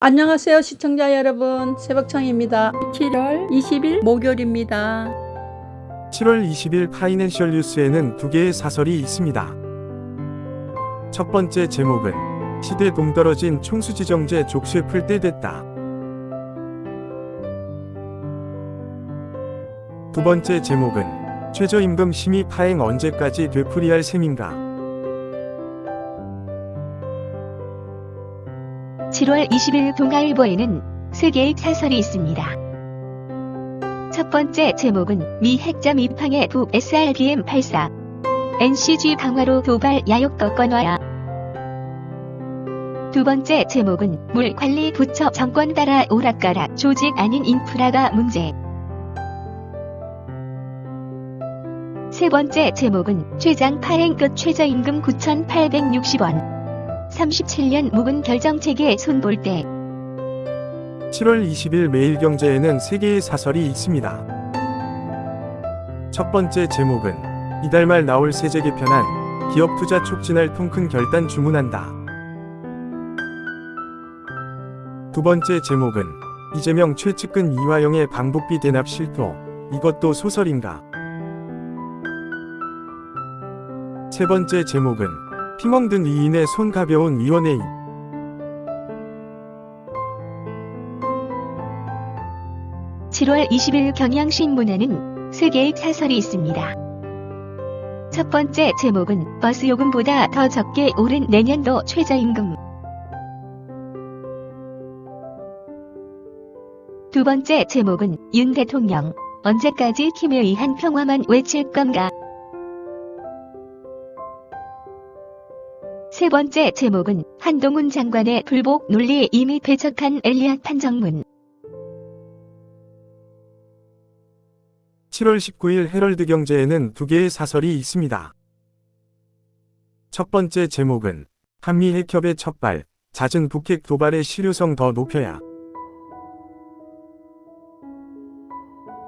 안녕하세요 시청자 여러분, 새벽청입니다. 7월 20일 목요일입니다. 7월 20일 파이낸셜 뉴스에는 두 개의 사설이 있습니다. 첫 번째 제목은 시대 동떨어진 총수지정제 족쇄 풀 때 됐다. 두 번째 제목은 최저임금 심의 파행 언제까지 되풀이할 셈인가. 7월 20일 동아일보에는 세 개의 사설이 있습니다. 첫 번째 제목은 미 핵잠 입항해 북 SRBM-84 NCG 강화로 도발 야욕 건화야. 두 번째 제목은 물관리부처 정권 따라 오락가락 조직 아닌 인프라가 문제. 세 번째 제목은 최장 파행 끝 최저임금 9,860원 37년 묵은 결정체계 손볼 때. 7월 20일 매일경제에는 세 개의 사설이 있습니다. 첫 번째 제목은 이달 말 나올 세제 개편안 기업 투자 촉진할 통큰 결단 주문한다. 두 번째 제목은 이재명 최측근 이화영의 방북비 대납 실토, 이것도 소설인가. 세 번째 제목은 피멍든 이인의 손 가벼운 위원회의. (7월 20일) 경향신문에는 세 개의 사설이 있습니다. 첫 번째 제목은 버스 요금보다 더 적게 오른 내년도 최저임금. 두 번째 제목은 윤 대통령 언제까지 김에 의한 평화만 외칠 건가. 세 번째 제목은 한동훈 장관의 불복 논리에 이미 배척한 엘리앗 판정문. 7월 19일 헤럴드 경제에는 두 개의 사설이 있습니다. 첫 번째 제목은 한미 핵협의 첫발, 잦은 북핵 도발의 실효성 더 높여야.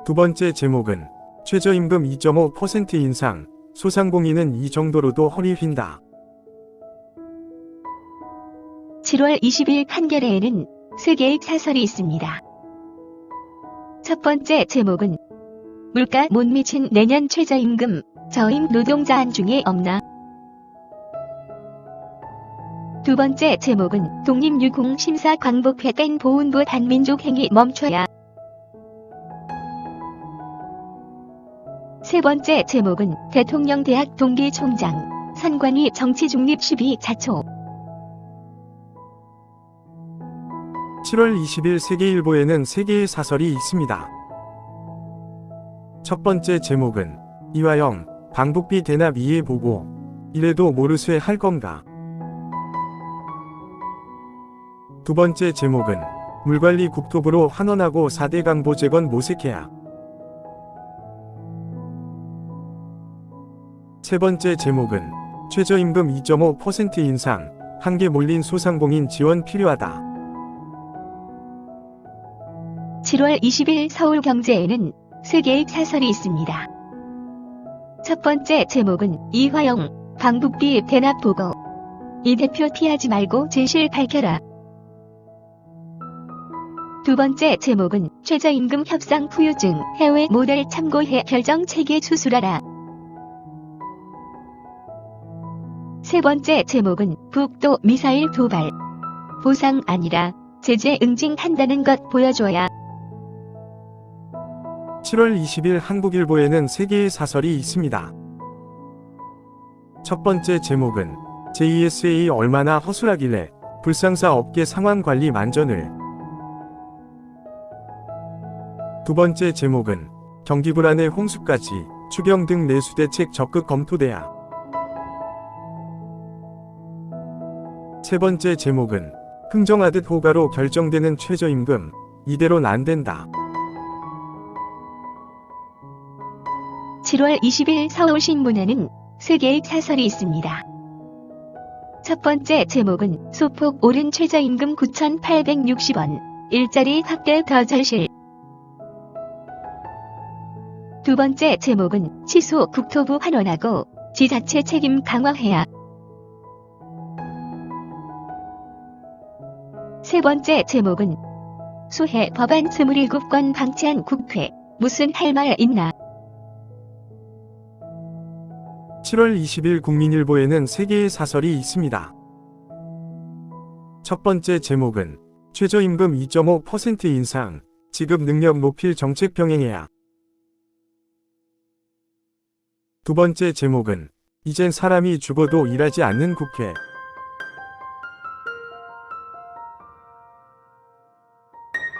두 번째 제목은 최저임금 2.5% 인상, 소상공인은 이 정도로도 허리 휜다. 7월 20일 한겨레에는 세 개의 사설이 있습니다. 첫 번째 제목은 물가 못 미친 내년 최저임금, 저임 노동자 안중에 없나. 두 번째 제목은 독립유공 심사 광복회 뺀 보훈부 반민족 행위 멈춰야. 세 번째 제목은 대통령 대학 동기 총장, 선관위 정치 중립 시비 자초. 7월 20일 세계일보에는 세 개의 사설이 있습니다. 첫 번째 제목은 이화영, 방북비 대납 이해 보고, 이래도 모르쇠 할 건가. 두 번째 제목은 물관리 국토부로 환원하고 4대 강보 재건 모색해야. 세 번째 제목은 최저임금 2.5% 인상, 한계 몰린 소상공인 지원 필요하다. 7월 20일 서울경제에는 세 개의 사설이 있습니다. 첫 번째 제목은 이화영, 방북비 대납 보고, 이 대표 피하지 말고 진실 밝혀라. 두 번째 제목은 최저임금 협상 후유증, 해외 모델 참고해 결정체계 수술하라. 세 번째 제목은 북도 미사일 도발, 보상 아니라 제재 응징한다는 것 보여줘야. 7월 20일 한국일보에는 세 개의 사설이 있습니다. 첫 번째 제목은 JSA 얼마나 허술하길래 불상사 업계 상환 관리 만전을. 두 번째 제목은 경기 불안의 홍수까지 추경 등 내수 대책 적극 검토돼야. 세 번째 제목은 흥정하듯 호가로 결정되는 최저임금, 이대로는 안 된다. 7월 20일 서울신문에는 세 개의 사설이 있습니다. 첫 번째 제목은 소폭 오른 최저임금 9,860원, 일자리 확대 더 절실. 두 번째 제목은 취소 국토부 환원하고 지자체 책임 강화해야. 세 번째 제목은 소해 법안 27건 방치한 국회. 무슨 할 말 있나? 7월 20일 국민일보에는 3개의 사설이 있습니다. 첫 번째 제목은 최저임금 2.5% 인상, 지급 능력 높일 정책 병행해야. 두 번째 제목은 이젠 사람이 죽어도 일하지 않는 국회.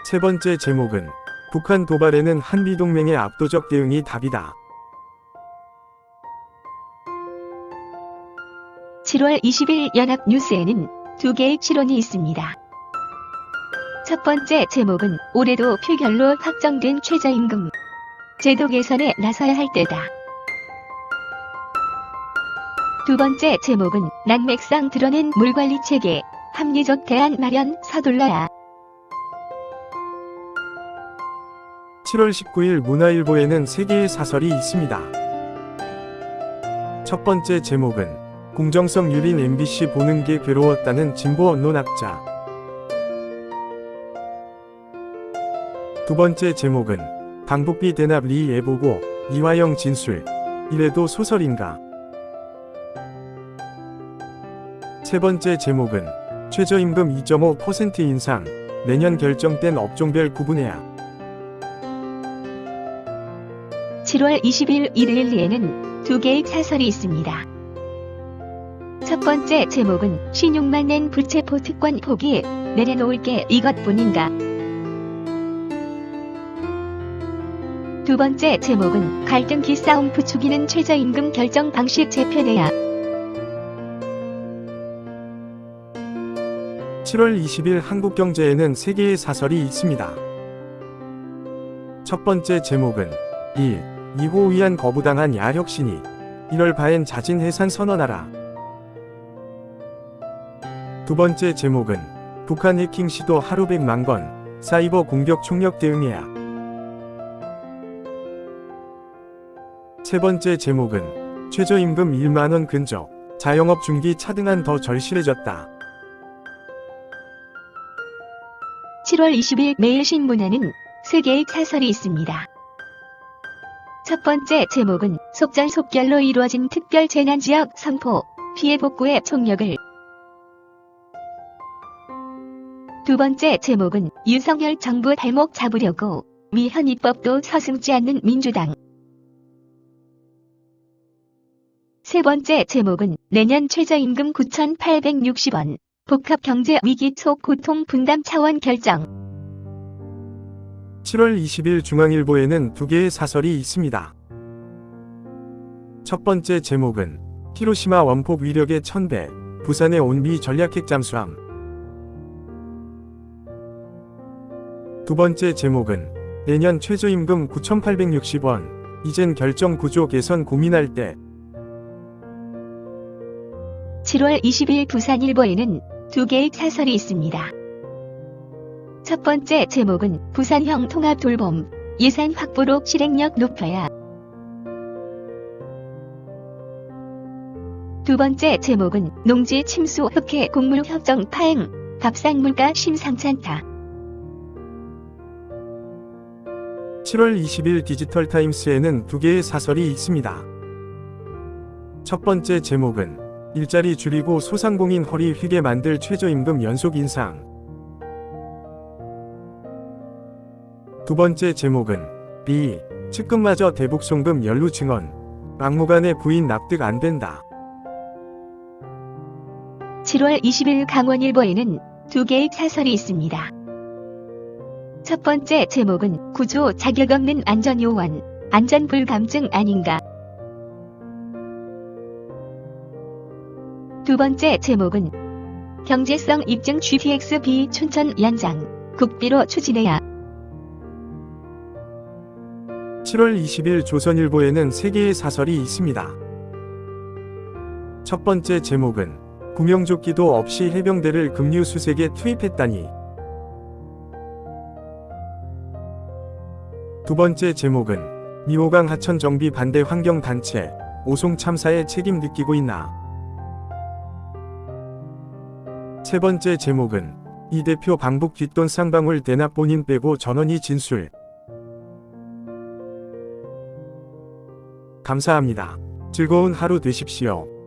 세 번째 제목은 북한 도발에는 한미동맹의 압도적 대응이 답이다. 7월 20일 연합뉴스에는 두 개의 실론이 있습니다. 첫 번째 제목은 올해도 표결로 확정된 최저임금 제도 개선에 나서야 할 때다. 두 번째 제목은 난맥상 드러낸 물관리 체계, 합리적 대안 마련 서둘러야. 7월 19일 문화일보에는 3개의 사설이 있습니다. 첫 번째 제목은 공정성 유린 MBC 보는 게 괴로웠다는 진보 언론학자. 두 번째 제목은 방북비 대납 리 예보고 이화영 진술. 이래도 소설인가. 세 번째 제목은 최저임금 2.5% 인상, 내년 결정된 업종별 구분해야. 7월 20일 일요일리에는 두 개의 사설이 있습니다. 첫 번째 제목은 신용만 낸 부채포 특권 포기, 내려놓을 게 이것뿐인가. 두 번째 제목은 갈등 기싸움 부추기는 최저임금 결정 방식 재편해야. 7월 20일 한국경제에는 3개의 사설이 있습니다. 첫 번째 제목은 2호 위안 거부당한 야혁신이 1월 바엔 자진 해산 선언하라. 두 번째 제목은 북한 해킹 시도 하루 100만 건, 사이버 공격 총력 대응해야. 세 번째 제목은 최저임금 1만원 근적, 자영업 중기 차등한 더 절실해졌다. 7월 20일 매일신문에는 3개의 사설이 있습니다. 첫 번째 제목은 속전속결로 이루어진 특별재난지역 선포, 피해 복구의 총력을. 두 번째 제목은 윤석열 정부 발목 잡으려고 위헌 입법도 서슴지 않는 민주당. 세 번째 제목은 내년 최저임금 9,860원, 복합경제 위기 속 고통 분담 차원 결정. 7월 20일 중앙일보에는 2개의 사설이 있습니다. 첫 번째 제목은 히로시마 원폭 위력의 1000배, 부산의 온미 전략핵 잠수함. 두 번째 제목은 내년 최저임금 9,860원, 이젠 결정 구조 개선 고민할 때. 7월 20일 부산일보에는 2개의 사설이 있습니다. 첫 번째 제목은 부산형 통합 돌봄, 예산 확보로 실행력 높여야. 두 번째 제목은 농지 침수 흑해 곡물 협정 파행, 밥상 물가 심상찮다. 7월 20일 디지털타임스에는 2개의 사설이 있습니다. 첫 번째 제목은 일자리 줄이고 소상공인 허리 휘게 만들 최저임금 연속 인상. 두 번째 제목은 측근마저 대북송금 연루 증언, 막무가내 부인 납득 안 된다. 7월 20일 강원일보에는 2개의 사설이 있습니다. 첫 번째 제목은 구조 자격 없는 안전요원, 안전불감증 아닌가. 두 번째 제목은 경제성 입증 GTX-B 춘천 연장, 국비로 추진해야. 7월 20일 조선일보에는 3개의 사설이 있습니다. 첫 번째 제목은 구명조끼도 없이 해병대를 급류 수색에 투입했다니. 두 번째 제목은 미호강 하천 정비 반대 환경단체, 오송 참사에 책임 느끼고 있나. 세 번째 제목은 이 대표 방북 뒷돈 쌍방울 대납 본인 빼고 전원이 진술. 감사합니다. 즐거운 하루 되십시오.